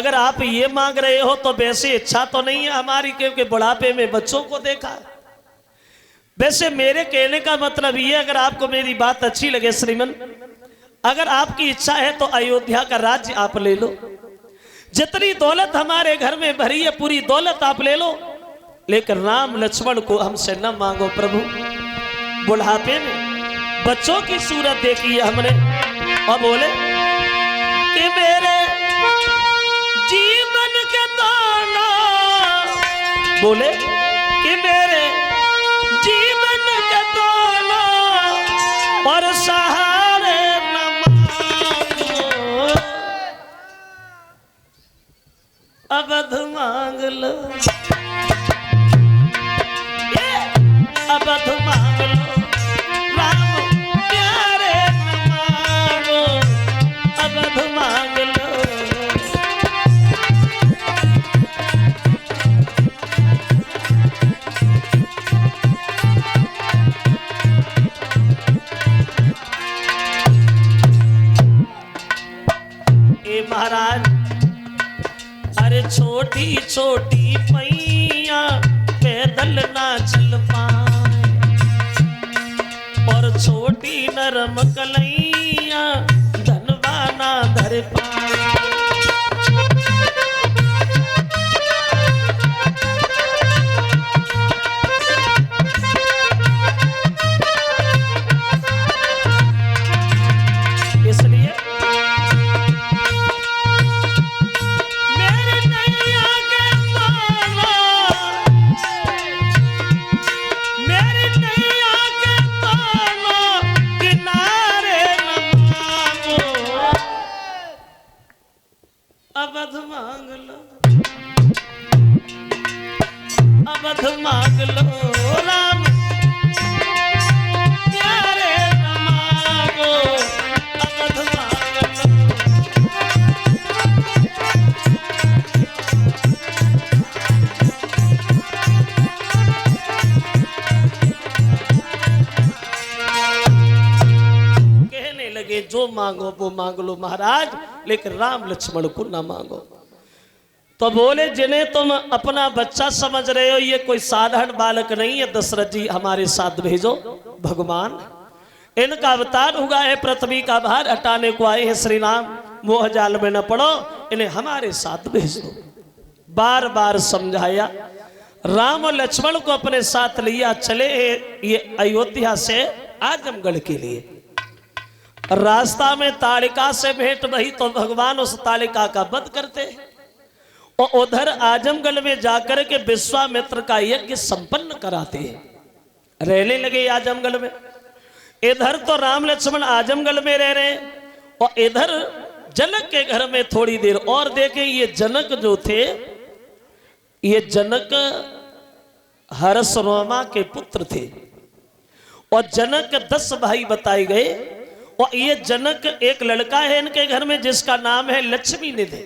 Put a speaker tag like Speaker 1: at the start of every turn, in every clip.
Speaker 1: अगर आप ये मांग रहे हो तो वैसे इच्छा तो नहीं है हमारी, क्योंकि बुढ़ापे में बच्चों को देखा। वैसे मेरे कहने का मतलब ये, अगर आपको मेरी बात अच्छी लगे श्रीमन, अगर आपकी इच्छा है तो अयोध्या का राज्य आप ले लो। जितनी दौलत हमारे घर में भरी है पूरी दौलत आप ले लो, लेकिन राम लक्ष्मण को हमसे न मांगो प्रभु। बुढ़ापे में बच्चों की सूरत देखी है हमने और बोले कि मेरे जीवन के दाना, बोले कि मेरे जीवन के दाना और सहारे न मांगो, अवध मांग लो, ये अवध मांग लो, राम प्यारे न मांगो, अवध मांग लो। महाराज अरे छोटी छोटी पैया पैदल ना चल पाए, और छोटी नरम कलैया धनवा ना धर पाए। इसलिए अवध मांग लो, अवध मांग लो, राम प्यारे न मांगो, अवध मांग लो। कहने लगे जो मांगो वो मांग लो महाराज, लेकिन राम लक्ष्मण को ना मांगो। तो बोले जिन्हें तुम अपना बच्चा समझ रहे हो ये कोई साधारण बालक नहीं है, दशरथ जी हमारे साथ भेजो। भगवान इनका अवतार हुआ है, पृथ्वी का भार हटाने को आए हैं श्री राम, मोह जाल में न पड़ो, इन्हें हमारे साथ भेज दो। बार बार समझाया, राम और लक्ष्मण को अपने साथ लिया, चले ये अयोध्या से आजमगढ़ के लिए। रास्ता में ताड़िका से भेंट वही तो भगवान उस ताड़िका का वध करते और उधर आजमगढ़ में जाकर के विश्वामित्र का यज्ञ संपन्न कराते हैं। रहने लगे आजमगढ़ में। इधर तो राम लक्ष्मण आजमगढ़ में रह रहे और इधर जनक के घर में थोड़ी देर और देखें। ये जनक जो थे, ये जनक हर्षरोमा के पुत्र थे और जनक 10 भाई बताए गए। और ये जनक एक लड़का है इनके घर में जिसका नाम है लक्ष्मी निधि,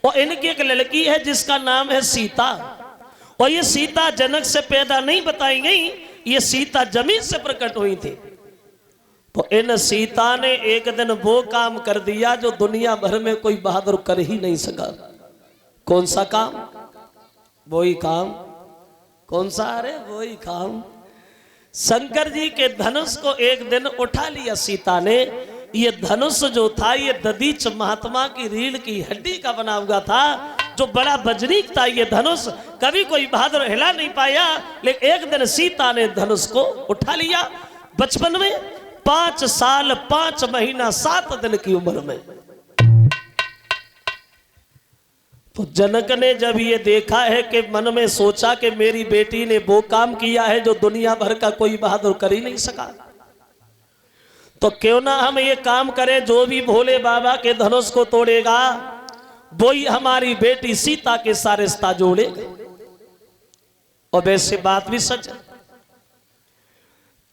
Speaker 1: और इनकी एक लड़की है जिसका नाम है सीता। और ये सीता जनक से पैदा नहीं बताई गई, ये सीता जमीन से प्रकट हुई थी। तो इन सीता ने एक दिन वो काम कर दिया जो दुनिया भर में कोई बहादुर कर ही नहीं सका। कौन सा काम? वही काम। कौन सा? अरे वही काम, शंकर जी के धनुष को एक दिन उठा लिया सीता ने। ये धनुष जो था ये दधीच महात्मा की रीढ़ की हड्डी का बना हुआ था, जो बड़ा बजरीक था। ये धनुष कभी कोई बहादुर हिला नहीं पाया, लेकिन एक दिन सीता ने धनुष को उठा लिया। बचपन में 5 साल 5 महीना 7 दिन की उम्र में। तो जनक ने जब ये देखा है कि मन में सोचा कि मेरी बेटी ने वो काम किया है जो दुनिया भर का कोई बहादुर कर ही नहीं सका, तो क्यों ना हम ये काम करें, जो भी भोले बाबा के धनुष को तोड़ेगा वही हमारी बेटी सीता के सारे रिश्ता जोड़ेगा। और वैसे बात भी सच है,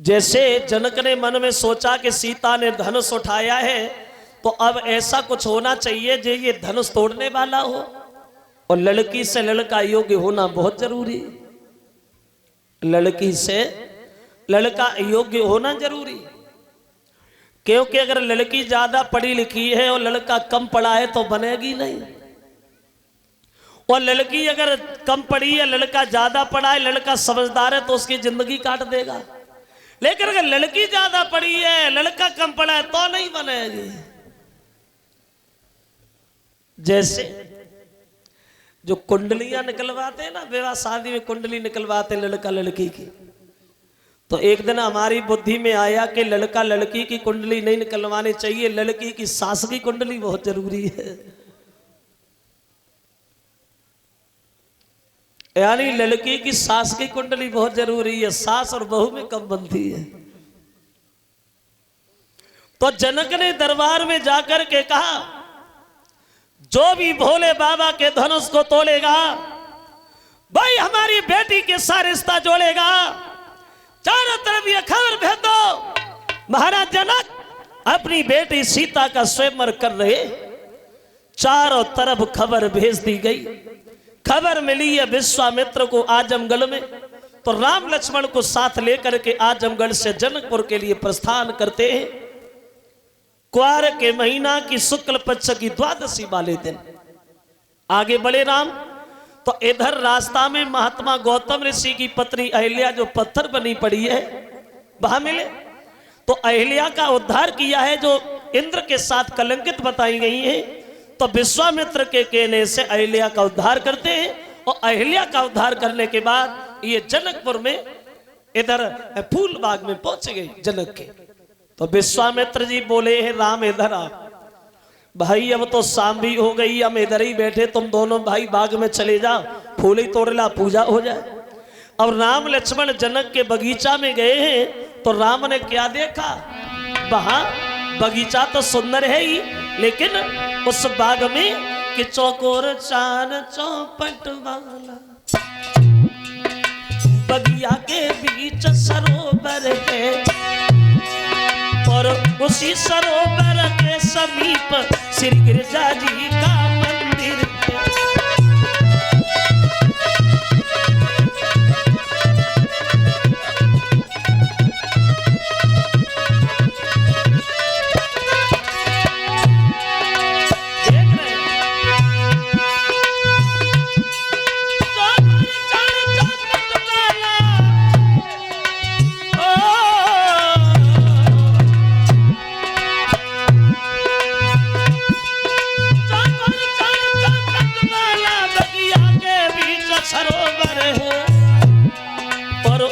Speaker 1: जैसे जनक ने मन में सोचा कि सीता ने धनुष उठाया है, तो अब ऐसा कुछ होना चाहिए जो ये धनुष तोड़ने वाला हो, और लड़की से लड़का योग्य होना बहुत जरूरी। लड़की से लड़का योग्य होना जरूरी, क्योंकि अगर लड़की ज्यादा पढ़ी लिखी है और लड़का कम पढ़ा है तो बनेगी नहीं। और लड़की अगर कम पढ़ी है, लड़का ज्यादा पढ़ा है, लड़का समझदार है तो उसकी जिंदगी काट देगा। लेकिन अगर लड़की ज्यादा पढ़ी है, लड़का कम पढ़ा है तो नहीं बनेगी। जैसे जो कुंडलियां निकलवाते हैं ना, विवाह शादी में कुंडली निकलवाते हैं लड़का लड़की की, तो एक दिन हमारी बुद्धि में आया कि लड़का लड़की की कुंडली नहीं निकलवानी चाहिए, लड़की की सास की कुंडली बहुत जरूरी है। यानी लड़की की सास की कुंडली बहुत जरूरी है, सास और बहू में कम बनती है। तो जनक ने दरबार में जाकर के कहा, जो भी भोले बाबा के धनुष को तोड़ेगा, भाई हमारी बेटी के साथ रिश्ता जोड़ेगा, चारों तरफ ये खबर भेज दो। महाराज जनक अपनी बेटी सीता का स्वयंवर कर रहे, चारों तरफ खबर भेज दी गई। खबर मिली है विश्वामित्र को आजमगढ़ में, तो राम लक्ष्मण को साथ लेकर के आजमगढ़ से जनकपुर के लिए प्रस्थान करते हैं। क्वार के महीना की शुक्ल पक्ष की द्वादशी वाले दिन आगे बढ़े राम। तो इधर रास्ता में महात्मा गौतम ऋषि की पत्नी अहिल्या जो पत्थर बनी पड़ी है वहां मिले, तो अहिल्या का उद्धार किया है जो इंद्र के साथ कलंकित बताई गई है। तो विश्वामित्र के कहने से अहिल्या का उद्धार करते हैं, और अहिल्या का उद्धार करने के बाद ये जनकपुर में इधर फूल बाग में पहुंच गए जनक के। तो विश्वामित्र जी बोले हैं राम इधर आ भाई, अब तो शाम भी हो गई, हम इधर ही बैठे, तुम दोनों भाई बाग में चले जाओ, फूल ही तोड़ ला, पूजा हो जाए। अब राम लक्ष्मण जनक के बगीचा में गए हैं, तो राम ने क्या देखा, वहां बगीचा तो सुंदर है ही, लेकिन उस बाग में कि चौकोर चार चौपट वाला बगिया के बीच सरोवर है, और उसी सरोवर के समीप श्री गिरिजा जी का मंदिर है।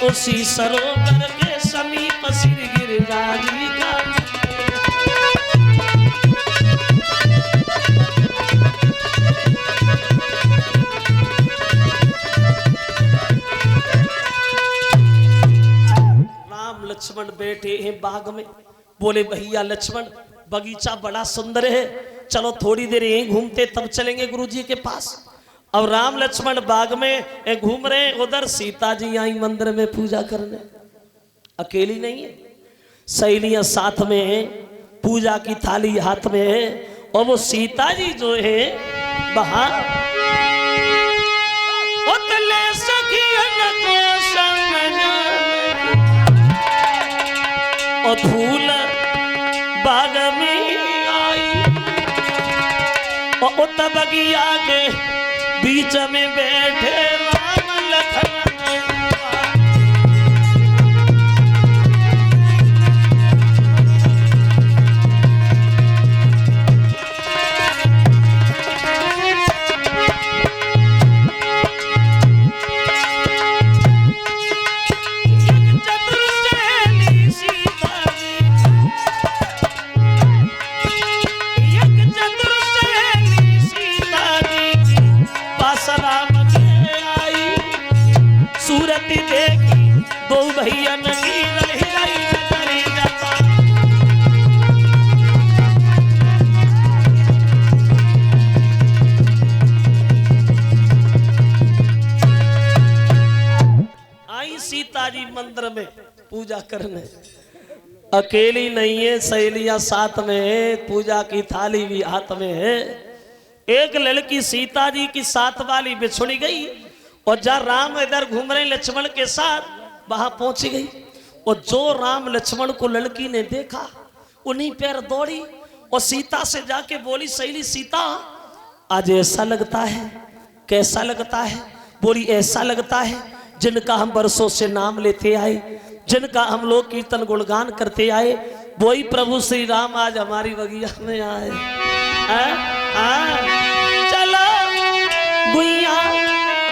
Speaker 1: उसी सरोवर के समीप श्री गिरिजा जी का राम लक्ष्मण बैठे हैं बाग में। बोले भैया लक्ष्मण, बगीचा बड़ा सुंदर है, चलो थोड़ी देर यहीं घूमते, तब चलेंगे गुरुजी के पास। अब राम लक्ष्मण बाग में घूम रहे, उधर सीता जी आई मंदिर में पूजा करने। अकेली नहीं है, सहेलियां साथ में है, पूजा की थाली हाथ में है, और वो सीता जी जो है वहां और फूल बाग में आई, और उत बगिया के बीच में बैठे राम लक्ष्मण। भैया नगी रही रही जाता। आई सीता जी मंदिर में पूजा करने, अकेली नहीं है, सहेलियां साथ में है, पूजा की थाली भी हाथ में है। एक लड़की सीता जी की साथ वाली बिछुड़ी गई, और जहाँ राम इधर घूम रहे लक्ष्मण के साथ वहां पहुंच गई। और जो राम लक्ष्मण को लड़की ने देखा उन्हीं पैर दौड़ी, और सीता से जाके बोली, सहेली सीता आज ऐसा लगता है कैसा लगता है? बोली ऐसा लगता है जिनका हम बरसों से नाम लेते आए, जिनका हम लोग कीर्तन गुणगान करते आए, वही प्रभु श्री राम आज हमारी बगिया में आए।